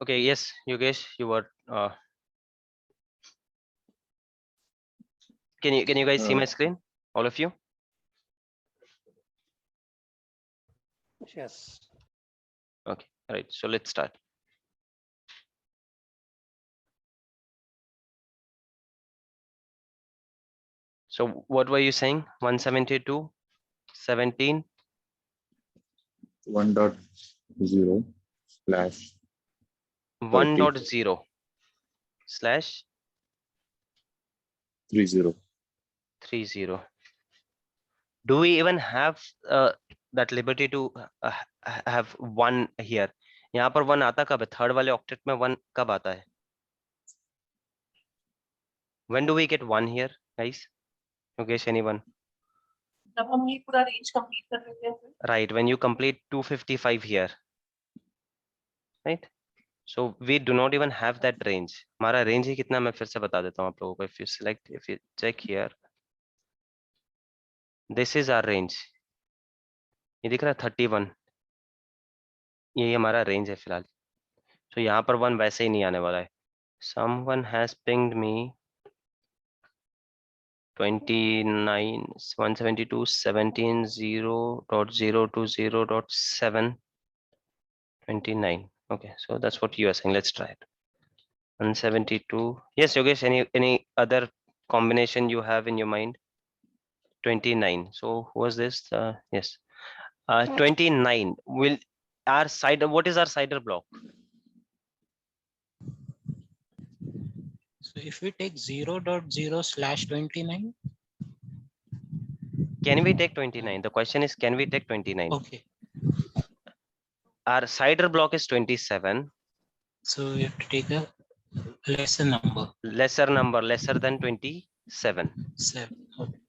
Okay, yes, Yogesh, you were. Can you guys see my screen? All of you? Yes. Okay, all right. So let's start. So what were you saying? 172.17. 1.0 slash 1.0 slash 30. 30. Do we even have that liberty to have one here? यहाँ पर one आता कब है? Third वाले octet में one कब आता है? When do we get one here, guys? Yogesh, anyone? जब हम ये पूरा रेंज कंप्लीट कर लेते हैं Right, when you complete 255 here, right? So we do not even have that range. हमारा range ही कितना मैं फिर से बता देता हूँ आप लोगों को. If you select, if you check here, this is our range. ये दिख रहा है 31. ये हमारा range है फिलहाल. So यहाँ पर one वैसे ही नहीं आने वाला है. Someone has pinged me 29 172 17 0.020.7 29. Okay, so that's what you are saying. Let's try it. 172. Yes, Yogesh, any other combination you have in your mind? 29. So who was this? Yes. 29 will our CIDR. What is our CIDR block? So if we take 0.0 slash 29. Can we take 29? The question is, can we take 29? Okay. Our CIDR block is 27. So we have to take a lesser number. Lesser number, lesser than 27. 7. Okay.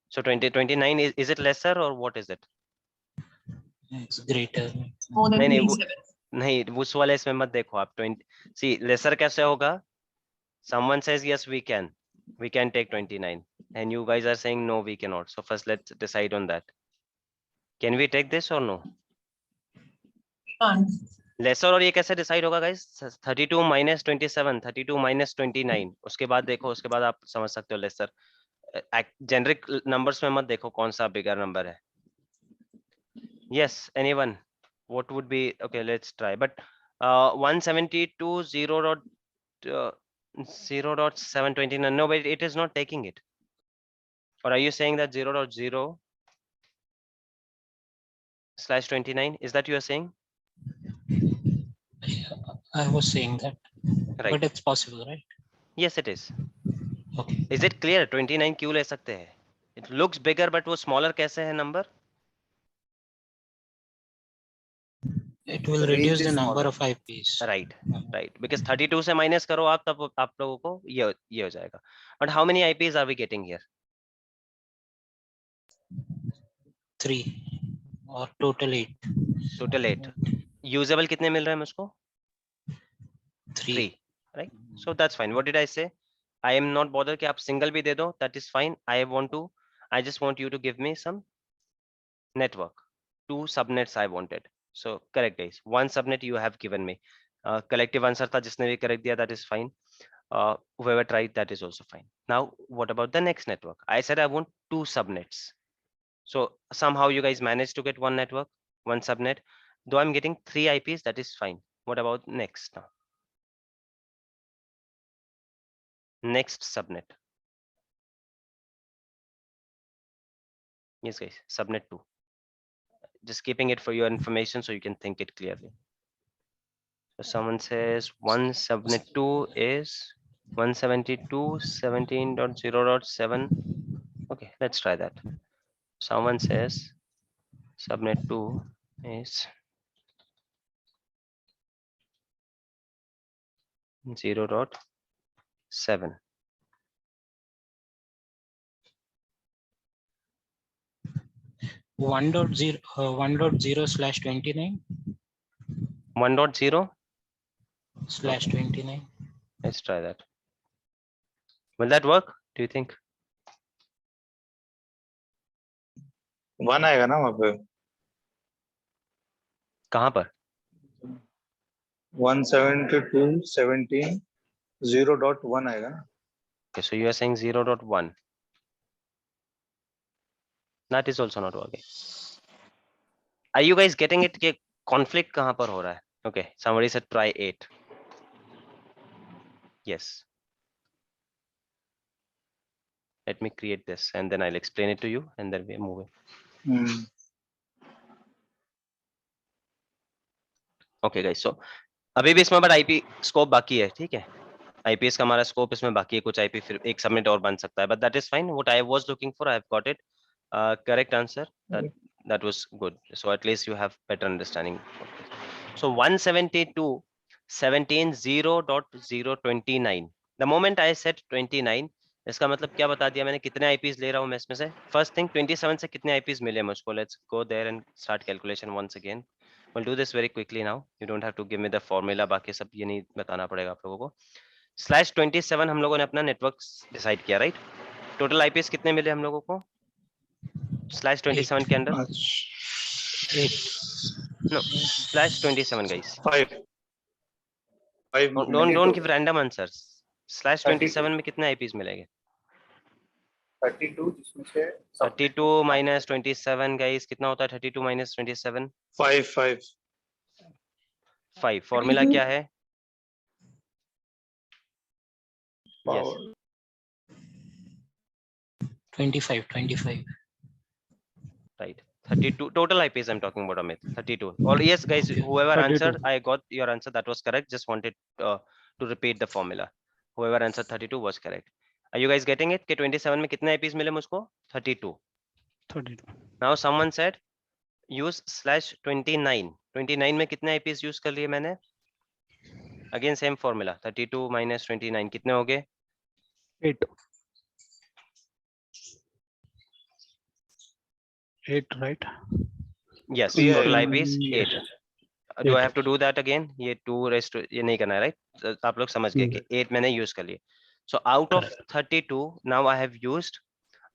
So 29 is it lesser or what is it? It's greater. more than नहीं 27. नहीं उस वाले इसमें मत देखो आप 20. See, lesser कैसे होगा? Someone says yes, we can take 29, and you guys are saying no, we cannot. So first let's decide on that. Can we take this or no? Can't. Lesser और ये कैसे decide होगा guys? 32 minus 27, 32 minus 29. उसके बाद देखो, उसके बाद आप समझ सकते हो lesser. Generic numbers में मत देखो कौन सा bigger number है. Yes, anyone? What would be okay? Let's try. But 172 0.729. No, but it is not taking it. Or are you saying that 0.0 slash 29? Is that you are saying? Yeah, I was saying that. Right. But it's possible, right? Yes, it is. Okay. Is it clear? 29 क्यों ले सकते हैं? It looks bigger, but वो smaller कैसे है number? It will reduce the number of IPs. Right, right. Because 32 से minus करो आप तब आप लोगों को ये हो जाएगा. But how many IPs are we getting here? 3 or total 8. Total 8. Usable कितने मिल रहे हैं मुझको? 3. Right? So that's fine. What did I say? I am not bothered कि आप single भी दे दो. That is fine. I just want you to give me some network. 2 subnets I wanted. So correct guys. 1 subnet you have given me. Collective answer था जिसने भी correct दिया, that is fine. Whoever tried, that is also fine. Now what about the next network? I said I want 2 subnets. So somehow you guys managed to get 1 network, 1 subnet. Though I'm getting 3 IPs, that is fine. What about next now? Next subnet. Yes guys, subnet 2. Just keeping it for your information so you can think it clearly. So someone says 1 subnet 2 is 172.17.0.7. Okay, let's try that. Someone says subnet 2 is 0.7. 1.0 slash 29 1.0 slash 29. Let's try that. Will that work? Do you think? 1 आएगा ना वहाँ पे? कहाँ पर? 172.17.0.1 आएगा ना? Okay, so you are saying 0.1. That is also not working. Are you guys getting it? कि conflict कहाँ पर हो रहा है? Okay, somebody said try 8. Yes. Let me create this and then I'll explain it to you and then we're moving. Okay guys, so अभी भी इसमें but IP scope बाकी है, ठीक है? आईपीएस का हमारा स्कोप इसमें बाकी है, कुछ आईपी फिर एक सबनेट और बन सकता है, but that is fine. What I was looking for, I have got it. Correct answer. That was good. So at least you have better understanding. So 172.17.0.029. The moment I said 29, इसका मतलब क्या बता दिया मैंने, कितने आईपीस ले रहा हूँ मैं इसमें से. फर्स्ट थिंग 27 से कितने आईपीस मिले मुझको. Let's go there and start calculation once again. We'll do this very quickly now. You don't have to give me the formula. बाकी सब ये नहीं बताना पड़ेगा आप लोगों को. /27 हम लोगों ने अपना नेटवर्क डिसाइड किया, राइट? टोटल आईपीएस कितने मिले हम लोगों को /27 के अंदर? No, /27 guys. 5 Don't give random answers. /27 में कितने आईपीएस मिलेंगे? 32 जिसमें से 32 minus 27 guys कितना होता है? 32 minus 27 5. फॉर्मूला क्या है? Yes. 25. Right. 32 total IPs I'm talking about, Amit. 32. Or yes, guys, whoever 32. answered, I got your answer. That was correct. Just wanted to repeat the formula. Whoever answered 32 was correct. Are you guys getting it? कि 27 में कितने IPs मिले मुझको? 32. 32. Now someone said use /29. 29 में कितने IPs use कर लिए मैंने? Again same formula. 32 minus 29 कितने हो गए? 8. 8, right? Yes. Yeah, Total IPs 8. Do I 8. have to do that again? ये 2 raised to ये नहीं करना है, right? आप लोग समझ गए कि 8 मैंने use कर लिए. So out of 32, now I have used,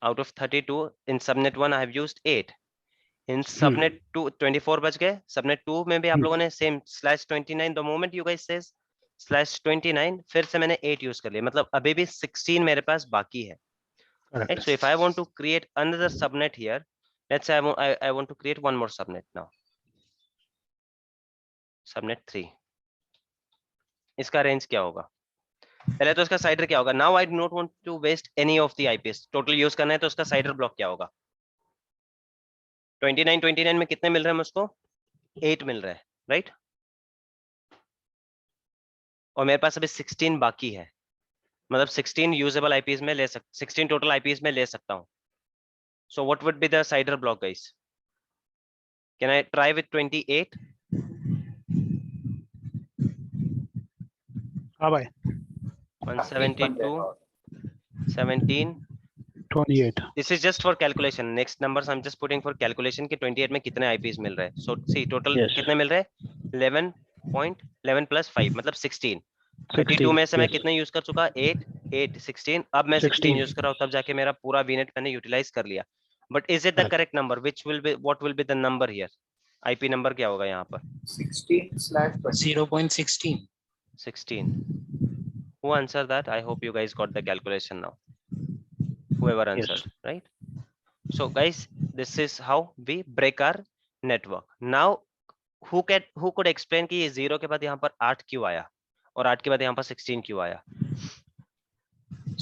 out of 32 in subnet 1 I have used 8. In subnet 2 24 बच गए. Subnet 2 में भी आप लोगों ने same /29. The moment you guys says /29, फिर से मैंने 8 use कर लिया. मतलब अभी भी 16 मेरे पास बाकी है. Correct. Right? So if I want to create another subnet here, let's say I want to create one more subnet now. Subnet 3. इसका रेंज क्या होगा? पहले तो इसका साइडर क्या होगा? Now I do not want to waste any of the IPs. Total use करना है तो उसका साइडर ब्लॉक क्या होगा? 29 में कितने मिल रहे हैं मुझको? 8 मिल रहे हैं, राइट? और मेरे पास अभी 16 बाकी है. मतलब 16 यूजेबल आईपीएस में ले 16 टोटल आईपीएस में ले सकता हूं. So what would be the cider block guys? Can I try with 28? हाँ भाई. 172 17. 28. This is just for calculation. Next numbers I'm just putting for calculation कि 28 में कितने IPs मिल रहे हैं. So see total Yes. कितने मिल रहे हैं? 11 plus 5 मतलब 16. 32 में से मैं कितने यूज कर चुका? 8 16. अब मैं 16 यूज कर रहा हूँ, तब जाके मेरा पूरा VNET मैंने यूटिलाइज कर लिया. But is it the correct number? What will be the number here? IP number क्या होगा यहाँ पर? 0.16. 16. Who answered that? I hope you guys got the calculation now. Whoever answered, right? So guys, this is how we break our network. Now who could explain कि ये 0 के बाद यहाँ पर 8 क्यों आया और 8 के बाद यहाँ पर 16 क्यों आया?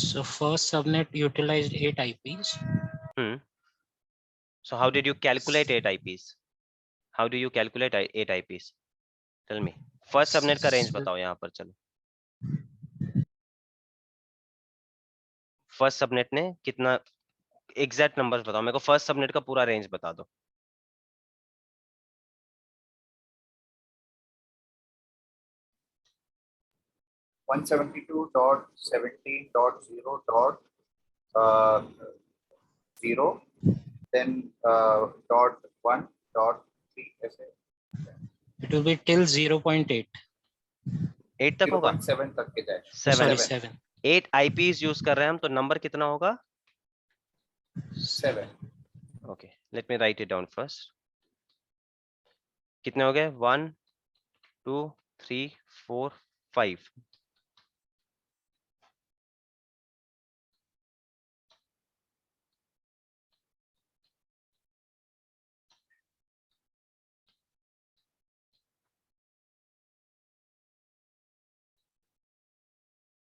So first subnet utilized 8 IPs. So how did you calculate 8 IPs? How do you calculate 8 IPs? Tell me. First subnet का range बताओ यहाँ पर. चलो फर्स्ट सबनेट ने कितना एग्जैक्ट नंबर्स बताओ मेरे को. फर्स्ट सबनेट का पूरा रेंज बता दो. One 172.17.0.0 then .1.3 ऐसे. It will be till 0.8. 8 तक होगा? 0.7 तक के जाए. 7. 8 IPs यूज कर रहे हैं हम, तो नंबर कितना होगा? 7. Okay, let me right it down first. कितने हो गए? 1 2 3 4 5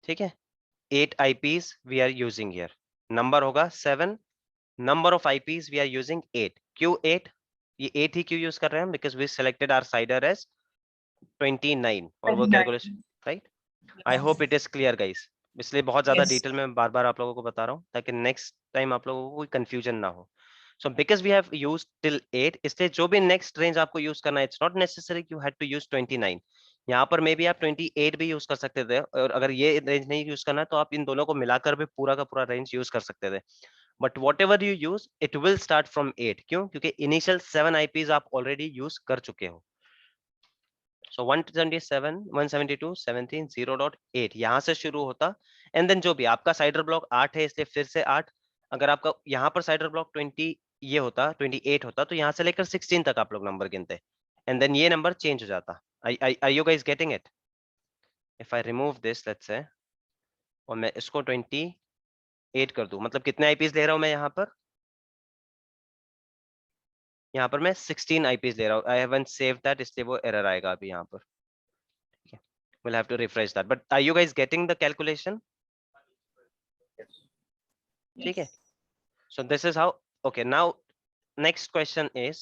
ठीक है 8 IPs we are using here number होगा 7 number of IPs we are using 8 क्यों 8 ये 8 ही क्यों यूज कर रहे हैं because we selected our CIDR as 29 और वो 29. Calculation right I hope it is clear guys इसलिए बहुत ज्यादा Yes. डिटेल में बार बार आप लोगों को बता रहा हूँ ताकि नेक्स्ट टाइम आप लोगों को कोई कंफ्यूजन ना हो so because we have used till 8 इसलिए जो भी नेक्स्ट रेंज आपको यूज करना है it's not necessary you had to use 29 यहाँ पर मे बी आप 28 भी यूज कर सकते थे और अगर ये रेंज नहीं यूज करना है तो आप इन दोनों को मिलाकर भी पूरा का पूरा रेंज यूज कर सकते थे but what ever you use it will start from 8 क्यों क्योंकि इनिशियल 7 IPs आप ऑलरेडी यूज कर चुके हो सो 177 172 17 0.8 यहाँ से शुरू होता एंड देन जो भी आपका साइडर ब्लॉक 8 है इसलिए फिर से 8 अगर आपका यहाँ पर साइडर ब्लॉक 20 ये होता 28 होता तो यहाँ से लेकर 16 तक आप लोग नंबर गिनते एंड देन ये नंबर चेंज हो जाता are you guys getting it if I remove this let's say और मैं इसको 28 कर दूं मतलब कितने IPs ले रहा हूं मैं यहाँ पर मैं 16 IPs ले रहा हूँ आई हैवंट सेव्ड दैट इसलिए वो एरर आएगा अभी यहाँ पर we'll have to refresh that but are you guys getting the calculation ठीक है so this is how okay now next question is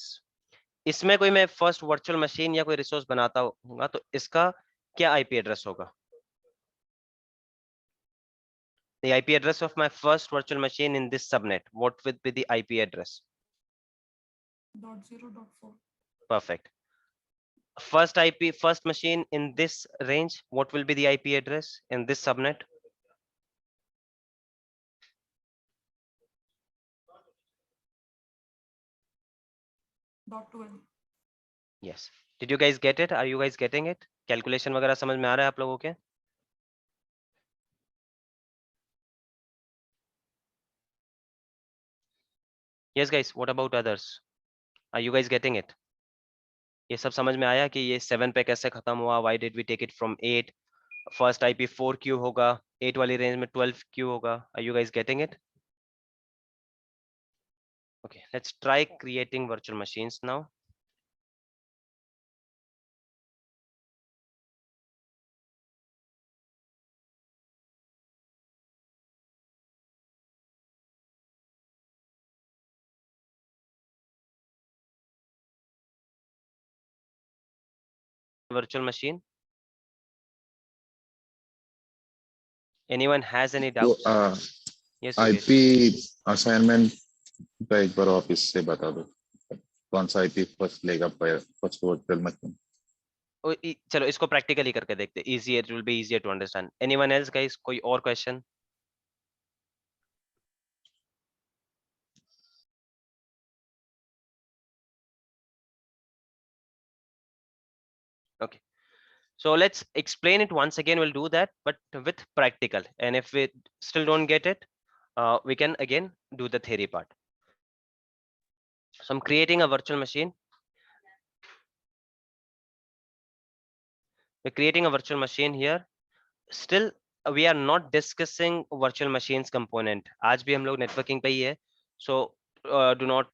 इसमें कोई मैं फर्स्ट वर्चुअल मशीन या कोई रिसोर्स बनाता होगा तो इसका क्या IP एड्रेस होगा the IP address of my first virtual machine in this subnet what would be the IP address .0.4. perfect first machine in this range what will be the IP address in this subnet .12. yes did you guys get it are you guys getting it calculation वगैरह समझ में आ रहा है आप लोगों के yes guys what about others are you guys getting it ये सब समझ में आया कि ये 7 पे कैसे खत्म हुआ why did we take it from 8 first IP 4 क्यों होगा 8 वाली रेंज में 12 क्यों होगा are you guys getting it okay let's try creating virtual machines now virtual machine anyone has any तो doubts yes Yogesh. IP assignment का एक बार office से बता दो कौन सा IP फर्स्ट लेगा फर्स्ट वर्चुअल मशीन चलो इसको प्रैक्टिकली करके देखते easier it will be easier to understand anyone else guys कोई और question okay so let's explain it once again we'll do that but with practical and if we still don't get it we can again do the theory part so I'm creating a virtual machine we're creating a virtual machine here still we are not discussing virtual machines component आज भी हम लोग networking पे ही है so do not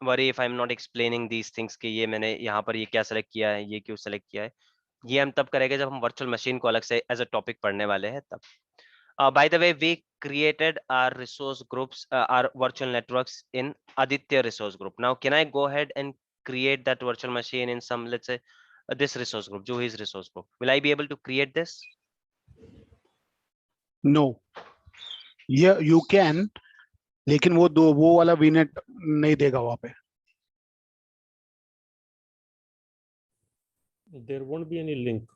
worry if I'm not explaining these things कि ये मैंने यहाँ पर ये क्या select किया है ये क्यों select किया है ये हम तब करेंगे जब हम virtual machine को अलग से as a topic पढ़ने वाले हैं तब by the way we created our resource groups our virtual networks in Aditya resource group now can I go ahead and create that virtual machine in some let's say this resource group Juhi's resource group will I be able to create this No. Yeah, you can, लेकिन वो वाला VNET नहीं देगा वहाँ पे. There won't be any link.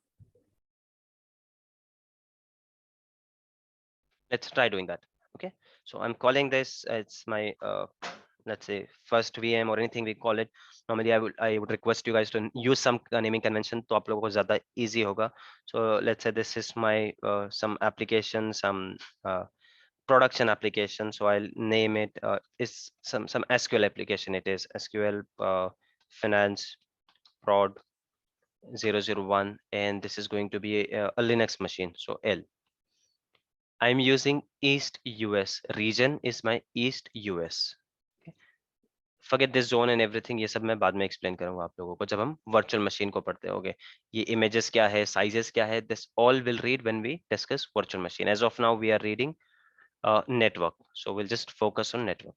let's try doing that okay so I'm calling this it's my let's say first VM or anything we call it normally I would request you guys to use some naming convention तो आप लोगों को ज़्यादा easy होगा so let's say this is my some application some production application so I'll name it is some SQL application it is SQL finance prod 001, and this is going to be a Linux machine. So L. I'm using East US. Region is my East US. Forget this zone and everything. ये सब मैं बाद में explain करूंगा आप लोगों को जब हम virtual machine को पढ़ते होंगे. ये images क्या है, sizes क्या है, this all will read when we discuss virtual machine. As of now, we are reading network. So we'll just focus on network.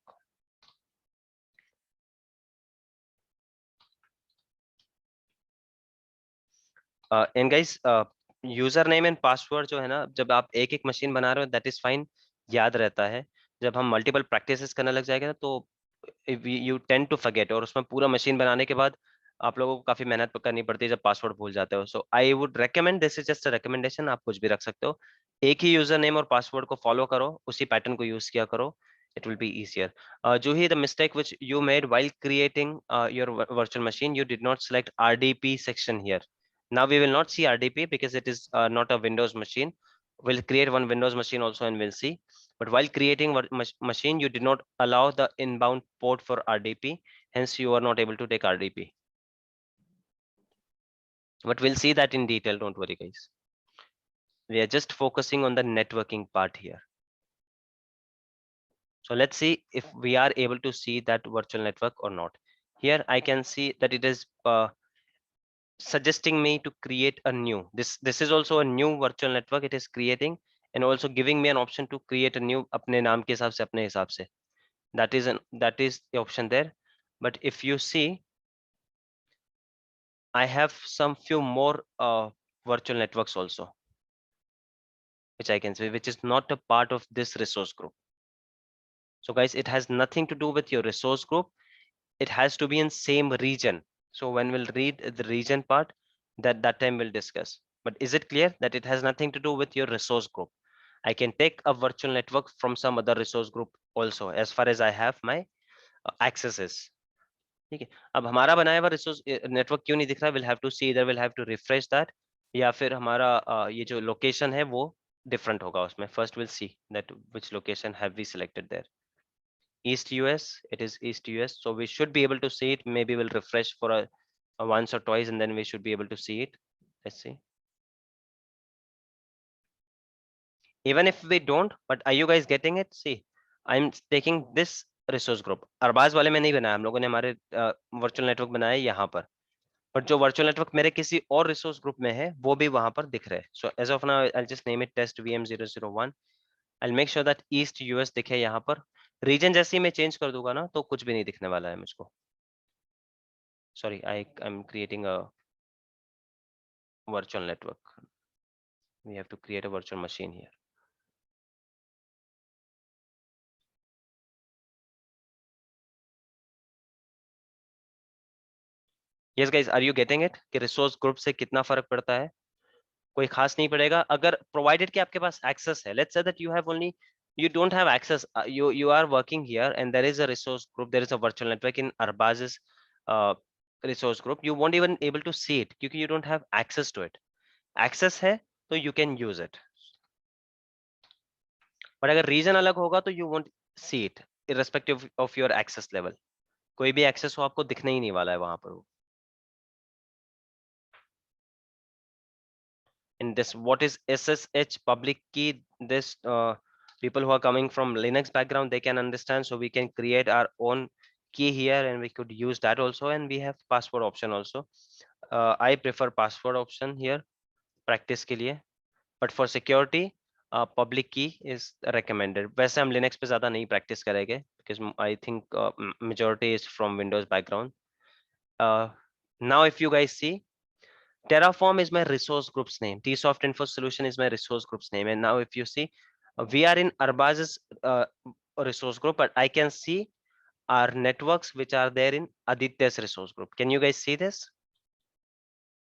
And guys, user name and password जो है ना, जब आप एक एक मशीन बना रहे हो दैट इज फाइन, याद रहता है. जब हम मल्टीपल प्रैक्टिसेस करने लग जाएगा ना तो यू टेंड टू फॉरगेट, और उसमें पूरा मशीन बनाने के बाद आप लोगों को काफी मेहनत करनी पड़ती है जब पासवर्ड भूल जाते हो. So I would recommend, this is just a recommendation, आप कुछ भी रख सकते हो. एक ही यूजर नेम और पासवर्ड को फॉलो करो, उसी पैटर्न को यूज किया करो. It will be easier. Juhi, the mistake which you made while creating your virtual machine, you did not select RDP section here. Now we will not see RDP because it is not a Windows machine. We'll create one Windows machine also and we'll see. But while creating machine, you did not allow the inbound port for RDP. Hence, you are not able to take RDP. But we'll see that in detail. Don't worry, guys. We are just focusing on the networking part here. So let's see if we are able to see that virtual network or not. Here I can see that it is suggesting me to create a new. This is also a new virtual network it is creating, and also giving me an option to create a new अपने नाम के हिसाब से, अपने हिसाब से. That is the option there. But if you see, I have some few more virtual networks also, which I can see, which is not a part of this resource group. So guys, it has nothing to do with your resource group. It has to be in same region. So when we'll read the region part, that time we'll discuss. But is it clear that it has nothing to do with your resource group? I can take a virtual network from some other resource group also, as far as I have my accesses. ठीक है. अब हमारा बनाया हुआ resource network क्यों नहीं दिख रहा है? We'll have to see, either we'll have to refresh that, या फिर हमारा ये जो लोकेशन है वो different होगा उसमें. First we'll see that which location have we selected there. East US, it is East US, so we should be able to see it. Maybe we'll refresh for a once or twice and then we should be able to see it. Let's see. Even if we don't, but are you guys getting it? See, I'm taking this resource group. Arbaaz वाले में नहीं बनाया, हम लोगों ने हमारे virtual network बनाया यहाँ पर, but जो virtual network मेरे किसी और resource group में है वो भी वहां पर दिख रहे हैं. So as of now I'll just name it test VM001. I'll make sure that East US दिखे यहाँ पर. Region जैसे ही मैं change कर दूंगा ना तो कुछ भी नहीं दिखने वाला है मुझको. Sorry, I'm creating a virtual network. We have to create a virtual machine here. Yes guys, are you getting it कि resource group से कितना फर्क पड़ता है? कोई खास नहीं पड़ेगा अगर provided कि आपके पास access है. Let's say that you don't have access, you are working here and there is a resource group, there is a virtual network in Arbaz's resource group. You won't even able to see it क्योंकि you don't have access to it. Access है तो you can use it. But अगर region अलग होगा तो you won't see it irrespective of your access level. कोई भी access हो आपको दिखने ही नहीं वाला है वहां पर. In this, what is SSH public key? This people who are coming from Linux background, they can understand. So we can create our own key here and we could use that also. And we have password option also. I prefer password option here, practice के लिए. But for security, public key is recommended. वैसे हम Linux पे ज़्यादा नहीं practice करेंगे because I think majority is from Windows background. Now if you guys see, Terraform is my resource group's name. Tsoft Info Solution is my resource group's name. And now if you see, we are in Arbaz's resource group, but I can see our networks which are there in Aditya's resource group. Can you guys see this?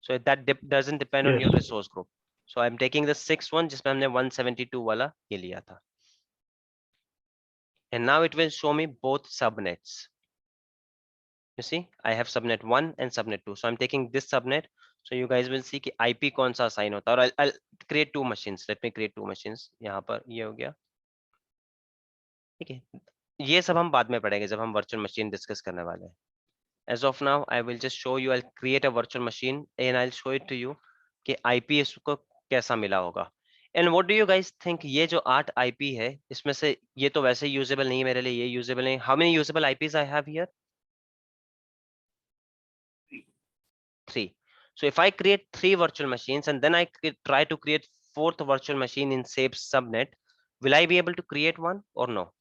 So that doesn't depend on your resource group. So I'm taking the 6th one, जिसमें हमने 172 वाला ये लिया था. And now it will show me both subnets. You see, I have subnet 1 and subnet 2. So I'm taking this subnet. So you guys will see कि IP कौन सा assign होता है. और I'll create 2 machines. Let me create 2 machines. यहाँ पर ये हो गया. ठीक है. ये सब हम बाद में पढ़ेंगे जब हम virtual machine discuss करने वाले हैं. As of now, I will just show you, I'll create a virtual machine and I'll show it to you कि IP इसको कैसा मिला होगा. And what do you guys think? ये जो 8 IP है, इसमें से ये तो वैसे यूजेबल नहीं है मेरे लिए, ये यूजेबल नहीं. How many usable IPs I have here? 3. So if I create 3 virtual machines and then I try to create 4th virtual machine in same subnet, will I be able to create one or no?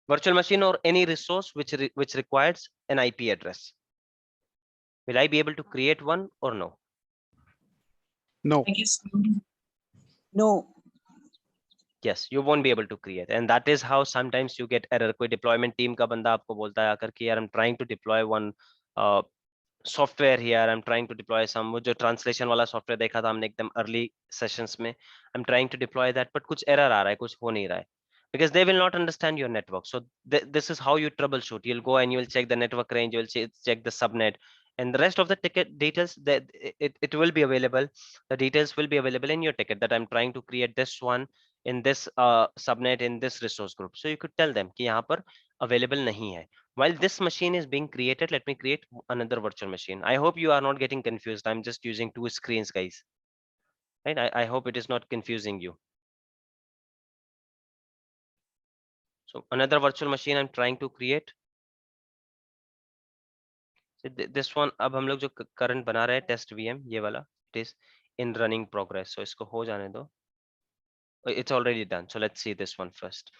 Virtual machine or any resource which requires an IP address. Will I be able to create one or no? No. I guess No. Yes, you won't be able to create, and that is how sometimes you get error. कोई deployment team का बंदा आपको बोलता है आकर कि यार I'm trying to deploy one software here, I'm trying to deploy some, वो जो translation वाला software देखा था हमने एकदम early sessions में, I'm trying to deploy that, but कुछ error आ रहा है, कुछ हो नहीं रहा है, because they will not understand your network. So this is how you troubleshoot. You'll go and you will check the network range, you will check the subnet, and the rest of the ticket details that it will be available. The details will be available in your ticket that I'm trying to create this one in this subnet in this resource group. So you could tell them कि यहाँ पर available नहीं है. While this machine is being created, let me create another virtual machine. I hope you are not getting confused. I'm just using 2 screens, guys. Right? I hope it is not confusing you. So another virtual machine I'm trying to create. So this one, अब हम लोग जो current बना रहे हैं test VM ये वाला, it is in running progress. So इसको हो जाने दो. It's already done. So let's see this one first.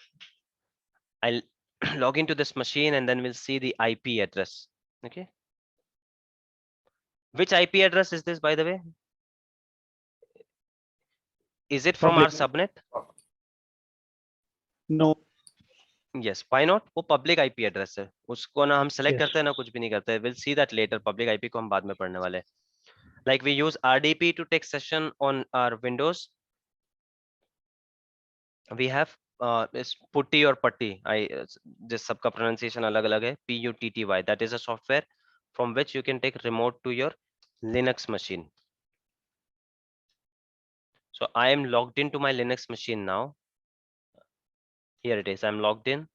I'll log into this machine and then we'll see the IP address. Okay. Which IP address is this, by the way? Is it from our Public. subnet? No. Yes. Why not? वो public IP address है. उसको ना हम select Yes. करते हैं ना कुछ भी नहीं करते. We'll see that later. Public IP को हम बाद में पढ़ने वाले. Like we use RDP to take session on our Windows. We have is putty or putty. जिस सबका pronunciation अलग अलग है. PUTTY. That is a software from which you can take remote to your Linux machine. So I am logged into my Linux machine now. Here it is. I'm logged in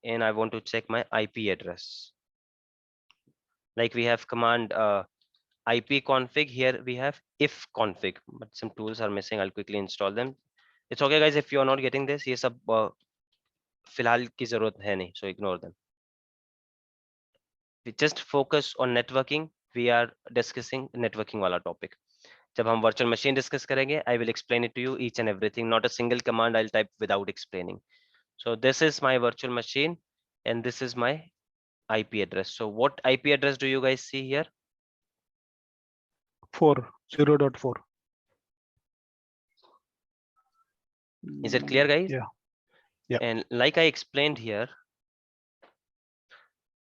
and I want to check my IP address. Like we have command IP config. Here we have if config, but some tools are missing. I'll quickly install them. It's okay, guys. If you are not getting this, ये सब फिलहाल की जरूरत है नहीं. So ignore them. We just focus on networking. We are discussing networking वाला topic. जब हम virtual machine discuss करेंगे, I will explain it to you each and everything. Not a single command I'll type without explaining. So this is my virtual machine, and this is my IP address. So what IP address do you guys see here? 0.4. Is it clear, guys? Yeah. Yeah. And like I explained here,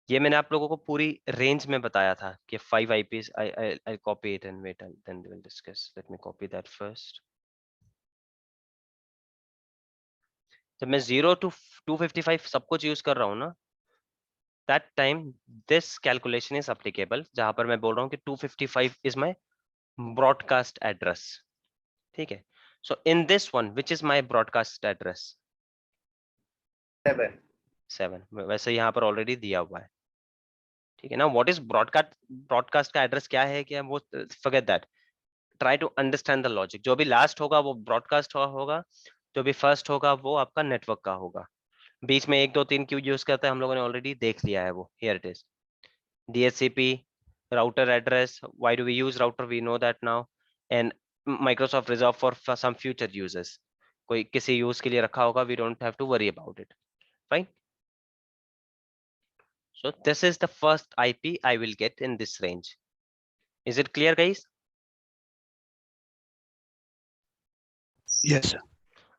ये मैंने आप लोगों को पूरी range में बताया था कि 5 IPs. I'll copy it and wait and then we'll discuss. Let me copy that first. जब मैं 0 to 255 सब कुछ यूज कर रहा हूँ ना, that time this calculation is applicable. जहां पर मैं बोल रहा हूँ कि 255 is my broadcast address. ठीक है. So in this one, which is my broadcast address? 7. वैसे यहाँ पर ऑलरेडी दिया हुआ है. ठीक है ना. What is broadcast का एड्रेस क्या है? क्या वो forget that. Try to understand the logic. जो भी लास्ट होगा वो ब्रॉडकास्ट होगा, जो भी फर्स्ट होगा वो आपका नेटवर्क का होगा. बीच में 1 2 3 क्यों यूज करते हैं हम लोगों ने ऑलरेडी देख लिया है वो. Here it is. DHCP, router address. Why do we use router? We know that now. And Microsoft Reserve for some future users. कोई किसी यूज के लिए रखा होगा. We don't have to worry about it. Fine. So this is the first IP I will get in this range. Is it clear, guys? Yes.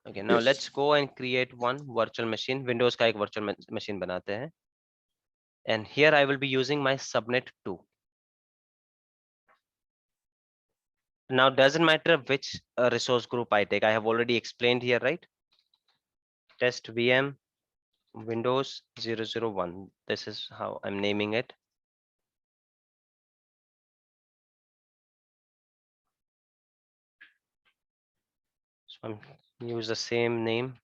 Okay, now Yes. let's go and create one virtual machine. Windows का एक virtual machine बनाते हैं. And here I will be using my subnet 2. Now doesn't matter which resource group I take. I have already explained here, right? Test VM Windows 001. This is how I'm naming it. So I'm use the same name.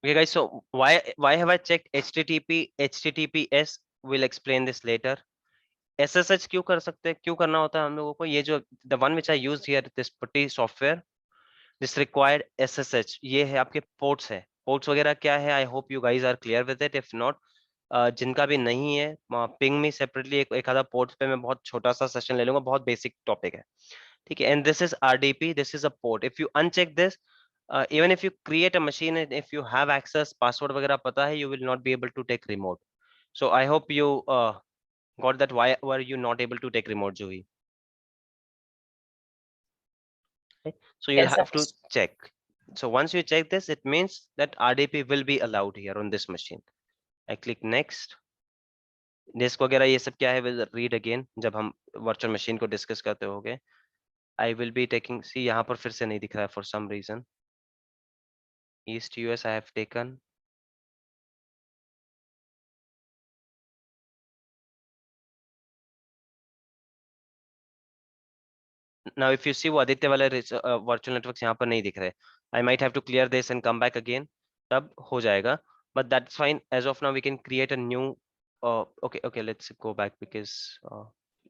Okay, guys. So why have I checked HTTP, HTTPS? We'll explain this later. SSH क्यों कर सकते हैं? क्यों करना होता है हम लोगों को? ये जो the one which I used here, this putty software, this required SSH. ये है आपके ports है. Ports वगैरह क्या है? I hope you guys are clear with it. If not, जिनका भी नहीं है, पिंग मी सेपरेटली एक आधा पोर्ट पे मैं बहुत छोटा सा सेशन ले लूंगा. बहुत बेसिक टॉपिक है, ठीक है. And this is RDP, this is a port. If you uncheck this, even if you create a machine and if you have access, password वगैरह पता है, you will not be able to take remote. So I hope you got that. Why were you not able to take remote, Juhi? Okay. So you'll Yes, have to sir. check. So once you check this, it means that RDP will be allowed here on this machine. I click next. Disk वगैरह ये सब क्या है, will read again जब हम virtual machine को discuss करते होंगे. I will be taking, see यहाँ पर फिर से नहीं दिख रहा है for some reason. East US I have taken. Now if you see वो आदित्य वाले virtual networks यहाँ पर नहीं दिख रहे. I might have to clear this and come back again. तब हो जाएगा. But that's fine. As of now, we can create a new. Okay. Let's go back because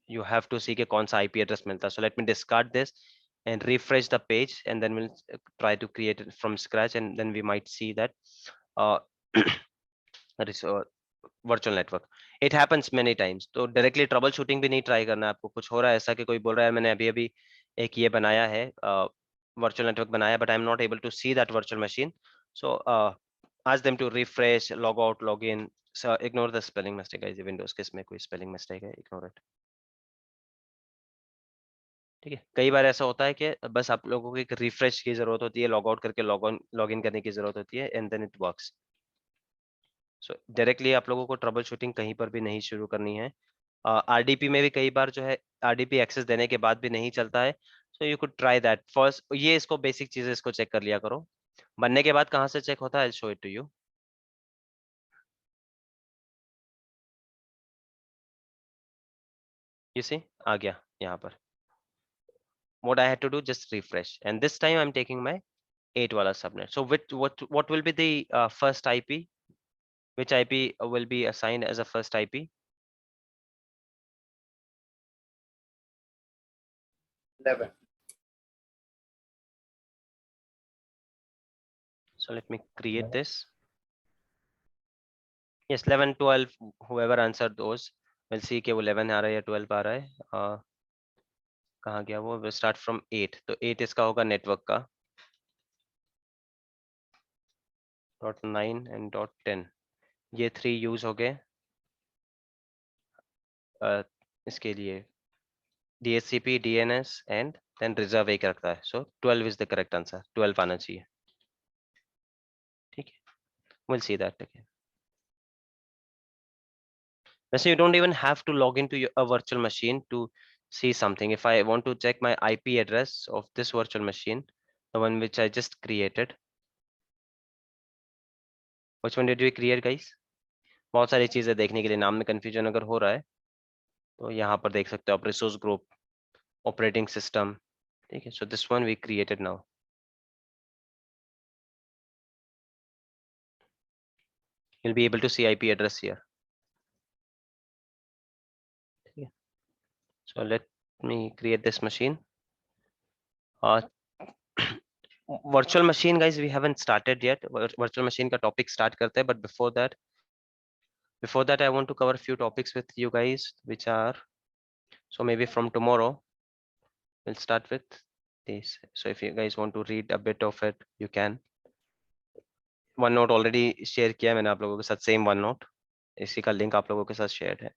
you have to see कि कौन सा IP address मिलता है. So let me discard this and refresh the page, and then we'll try to create it from scratch, and then we might see that that is virtual network. It happens many times. तो directly troubleshooting भी नहीं try करना. आपको कुछ हो रहा है ऐसा कि कोई बोल रहा है मैंने अभी एक ये बनाया है, virtual network बनाया, but I'm not able to see that virtual machine. So ask them to refresh, log out, log in. So ignore the spelling mistake, guys. Windows के इसमें कोई spelling mistake है, ignore it. ठीक है. कई बार ऐसा होता है कि बस आप लोगों को एक रिफ्रेश की जरूरत होती है, लॉग आउट करके लॉग इन करने की जरूरत होती है, and then it works. So directly आप लोगों को ट्रबल शूटिंग कहीं पर भी नहीं शुरू करनी है. RDP में भी कई बार जो है RDP एक्सेस देने के बाद भी नहीं चलता है. So you could try that first. ये इसको बेसिक चीजें इसको चेक कर लिया करो. बनने के बाद कहाँ से चेक होता है, I show it to you. You see आ गया यहाँ पर. What I had to do, just refresh, and this time I'm taking my 8 wala subnet. So what will be the first IP? Which IP will be assigned as a first IP? 11. So let me create this. Yes, 11, 12, whoever answered those, we'll see कि वो 11 आ रहा है या 12 आ रहा है. कहाँ गया वो? We'll start from 8. तो 8 इसका होगा नेटवर्क का. .9 and .10 ये 3 यूज हो गए इसके लिए. DHCP, DNS and then reserve एक रखता है. So 12 is the correct answer. 12 आना चाहिए. ठीक है. We'll see that again. So you don't even have to log into a virtual machine to see something. If I want to check my IP address of this virtual machine, the one which I just created. Which one did we create, guys? बहुत सारी चीजें देखने के लिए नाम में confusion अगर हो रहा है तो यहाँ पर देख सकते हो आप. Resource group, operating system. ठीक है. So this one we created now. You'll be able to see IP address here. Okay. So let me create this machine. Virtual machine, guys, we haven't started yet. Virtual machine का topic start करते हैं, but before that I want to cover a few topics with you guys, which are, so maybe from tomorrow we'll start with this. So if you guys want to read a bit of it, you can. OneNote already share किया मैंने आप लोगों के साथ, same OneNote. इसी का link आप लोगों के साथ shared है.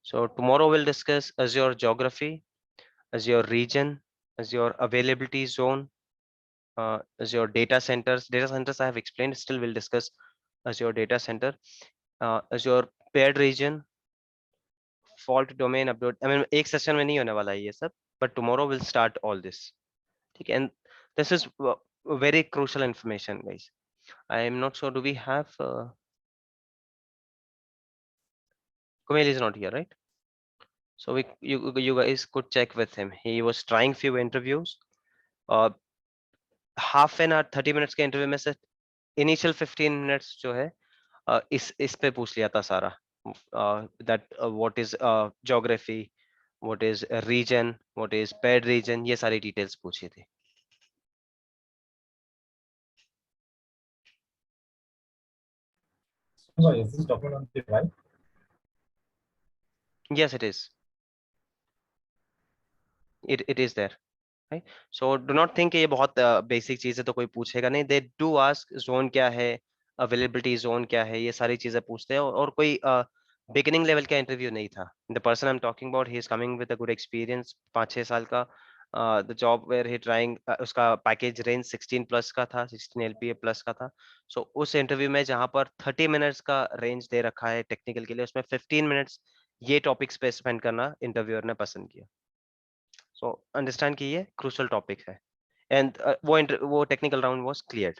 So tomorrow we'll discuss Azure geography, Azure region, Azure availability zone, Azure data centers. Data centers I have explained. Still we'll discuss Azure data center, Azure paired region, fault domain upload. I mean एक session में नहीं होने वाला है ये सब, but tomorrow we'll start all this. ठीक है. And this is very crucial information, guys. I am not sure. Do we have? Kumail is not here, right? So you guys could check with him. He was trying few interviews. Half an hour, 30 minutes के interview में से initial 15 minutes जो है इस पे पूछ लिया था सारा, that what is geography, what is region, what is paired region, ये सारी डिटेल्स पूछी थी। So is this document on the drive? Yes, it is. It is there. Right? So do not think ये बहुत बेसिक चीज है तो कोई पूछेगा नहीं। They do ask zone क्या है, availability zone क्या है, ये सारी चीजें पूछते हैं, और कोई बिगिनिंग लेवल का इंटरव्यू नहीं था। The person I'm talking about, he is coming with a good experience, 5-6 साल का। The job where he trying, उसका पैकेज रेंज 16 प्लस का था, 16 LPA प्लस का था। So उस इंटरव्यू में जहां पर 30 मिनट्स का रेंज दे रखा है टेक्निकल के लिए, उसमें 15 मिनट्स ये टॉपिक्स पे स्पेंड करना इंटरव्यूअर ने पसंद किया। So understand कि ये crucial topic है, and वो technical round was cleared.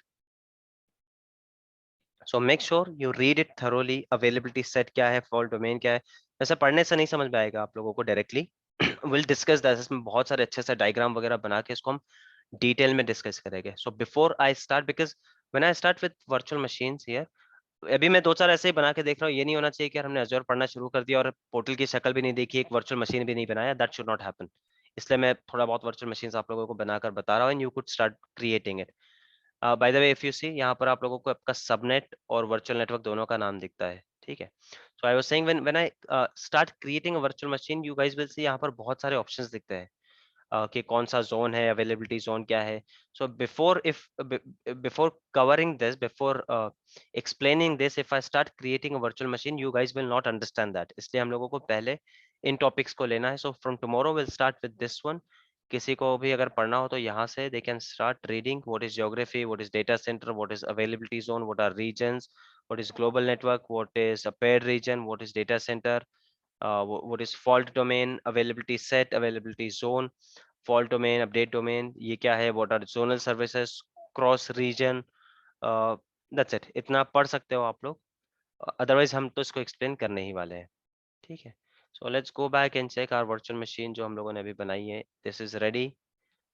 So make sure you read it thoroughly. Availability set क्या है, fault domain क्या है, वैसे पढ़ने से नहीं समझ में आएगा आप लोगों को directly. We'll discuss that. इसमें बहुत सारे अच्छे से diagram वगैरह बना के इसको हम detail में discuss करेंगे. So before I start, because when I start with virtual machines here, अभी मैं 2-4 ऐसे ही बना के देख रहा हूँ, ये नहीं होना चाहिए कि यार हमने Azure पढ़ना शुरू कर दिया और पोर्टल की शक्ल भी नहीं देखी, एक वर्चुअल मशीन भी नहीं बनाया। That should not happen. इसलिए मैं थोड़ा बहुत वर्चुअल मशीन्स आप लोगों को बनाकर बता रहा हूँ, and you could start creating it. By the way, if you see, यहाँ पर आप लोगों को आपका सबनेट और वर्चुअल नेटवर्क दोनों का नाम दिखता है, ठीक है। So I was saying when I start creating a virtual machine, you guys will see यहाँ पर बहुत सारे ऑप्शंस दिखते हैं कि कौन सा जोन है, अवेलेबिलिटी जोन क्या है। So before covering this, before explaining this, if I start creating a virtual machine, you guys will not understand that. इसलिए हम लोगों को पहले इन टॉपिक्स को लेना है। So from tomorrow will start with this one. किसी को भी अगर पढ़ना हो तो यहाँ से they can start reading what is geography, what is data centre, what is availability zone, what are regions, what is global network, what is a paired region, what is data centre, what is fault domain, availability set, availability zone, fault domain, update domain, ये क्या है, what are zonal services, cross region, that's it। इतना पढ़ सकते हो आप लोग, otherwise हम तो इसको explain करने ही वाले हैं, ठीक है। So let's go back and check our virtual machine जो हम लोगों ने अभी बनाई है। This is ready.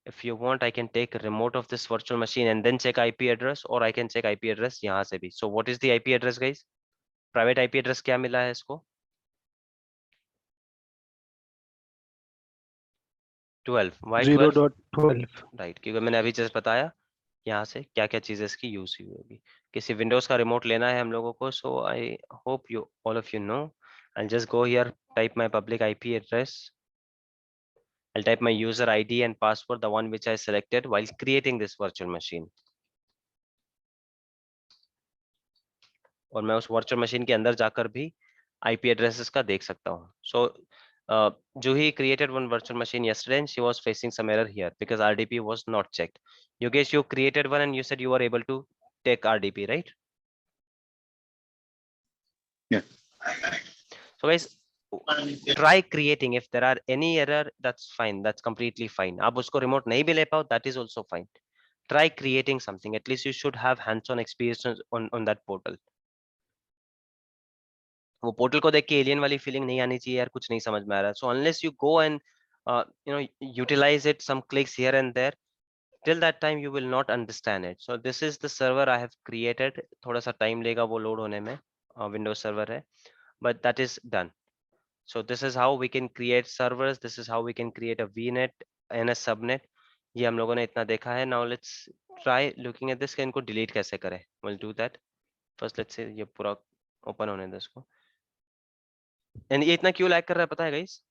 If you want, I can take a remote of this virtual machine and then check IP address, or I can check IP address यहाँ से भी। So what is the IP address, guys? Private IP address क्या मिला है इसको? 12। Why 12? 0.12। Right, क्योंकि मैंने अभी जस्ट बताया यहाँ से क्या क्या चीजें इसकी यूज हुई होगी। किसी विंडोज का रिमोट लेना है हम लोगों को, so I hope you all of you know. I just go here, type my public IP address, I type my user ID and password, the one which I selected while creating this virtual machine. और मैं उस virtual machine के अंदर जाकर भी IP addresses का देख सकता हूँ। सो Juhi created one virtual machine yesterday and she was facing some error here because RDP was not checked. Yogesh, you created one and you said you were able to take RDP, right? Yeah. So guys, try creating. If there are any error, that's fine. That's completely fine. आप उसको remote नहीं भी ले पाओ, that is also fine. Try creating something. At least you should have hands-on experience on that portal. वो portal को देख के एलियन वाली फीलिंग नहीं आनी चाहिए यार, कुछ नहीं समझ में आ रहा है। So unless you go and utilise it, some clicks here and there, till that time you will not understand it. So this is the server I have created. थोड़ा सा टाइम लेगा वो लोड होने में, विंडोज सर्वर है, but that is done. So this is how we can create servers. This is how we can create a VNet and a subnet. ये हम लोगों ने इतना देखा है। Now let's try looking at this, कि इनको डिलीट कैसे करें। We'll do that. First let's say ये पूरा ओपन होने दो इसको। And ये इतना क्यों लैग कर रहा है पता है guys?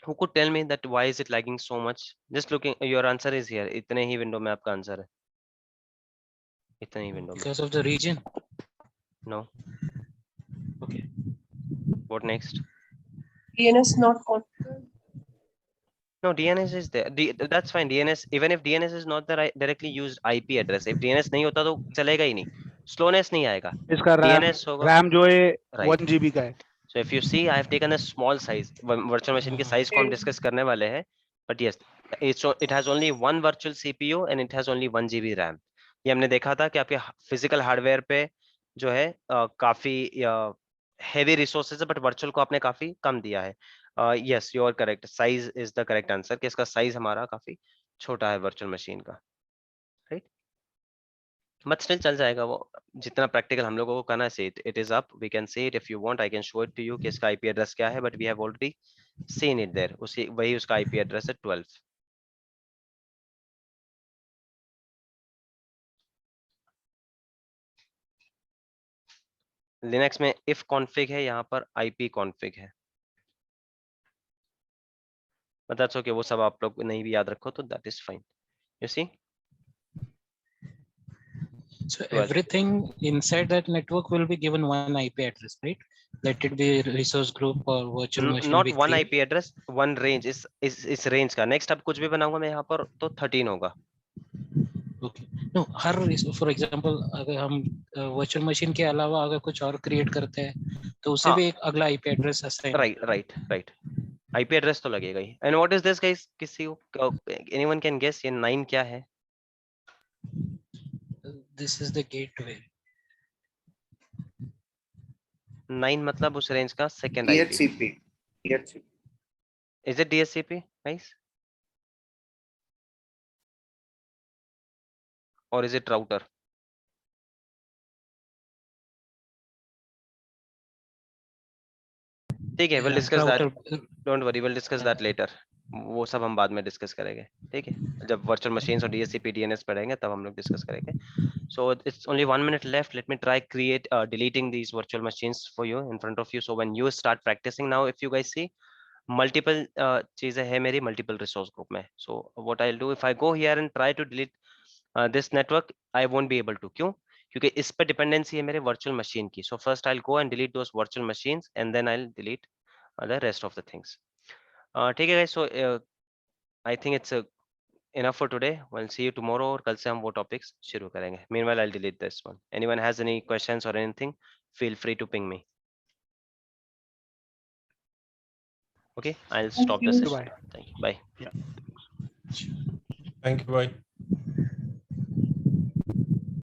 Who could tell me that why is it lagging so much? Just looking, your answer is here. इतने ही विंडो में आपका आंसर है, इतने ही विंडो में। Because of the region. No. Okay. What next? DNS not configured. No, DNS is there. That's fine. DNS, even if DNS is not the directly used IP address, if DNS नहीं होता तो चलेगा ही नहीं, slowness नहीं आएगा। इसका DNS होगा, RAM जो है right. 1 GB का है। So if you see, I have taken a small size. Virtual machine के size को हम discuss करने वाले हैं, but yes, it has only one virtual CPU and it has only 1 GB RAM. ये हमने देखा था कि आपके physical hardware पे जो है काफी heavy resources है, but virtual को आपने काफी कम दिया है। Yes, you are correct. Size is the correct answer, कि इसका size हमारा काफी छोटा है virtual machine का, right? बट स्टिल चल जाएगा वो, जितना प्रैक्टिकल हम लोगों को करना है. It is up, we can see it if you want, I can show it to you कि इसका आईपी एड्रेस क्या है, but we have already seen it there. उसी वही उसका आईपी एड्रेस है 12. लिनक्स में इफ कॉन्फ़िग है, यहाँ पर आईपी कॉन्फ़िग है. बट दैट्स ओके, वो सब आप लोग नहीं भी याद रखो तो that is fine. You see, So 12. everything inside that network will be given one IP address, right? Let it be resource group or virtual machine. Not we one create. IP address, one range. इस range का next अब कुछ भी बनाऊंगा मैं यहाँ पर तो 13 होगा. Okay. No, her for example अगर हम virtual machine के अलावा अगर कुछ और create करते हैं तो उसे हाँ. भी एक अगला IP address assign. Right. IP address तो लगेगा ही. And what is this guys, किसी को एनीवन कैन गेस ये 9 क्या है? This is the gateway. 9 मतलब उस रेंज का second IP. DHCP. DHCP. Is it DHCP guys, और इज इट राउटर? ठीक है, will discuss that. Router. Don't worry, will discuss that later. वो सब हम बाद में डिस्कस करेंगे. ठीक है, जब वर्चुअल मशीन्स और डीएचसीपी डीएनएस पढ़ेंगे तब हम लोग डिस्कस करेंगे. So it's only 1 minute left. Let me try deleting these virtual machines for you in front of you. So when you start practicing now, if you guys see multiple चीजें है मेरी multiple resource group में. So what I'll do if I go here and try to delete this network, I won't be able to. क्यों? क्योंकि इस पे dependency है मेरे virtual machine की. So first I'll go and delete those virtual machines and then I'll delete the rest of the things. ठीक है guys. So I think it's enough for today. We'll see you tomorrow और कल से हम वो topics शुरू करेंगे. Meanwhile, I'll delete this one. Anyone has any questions or anything, feel free to ping me. Okay, I'll stop the you. session. Thank you. Bye. Thank you. Bye.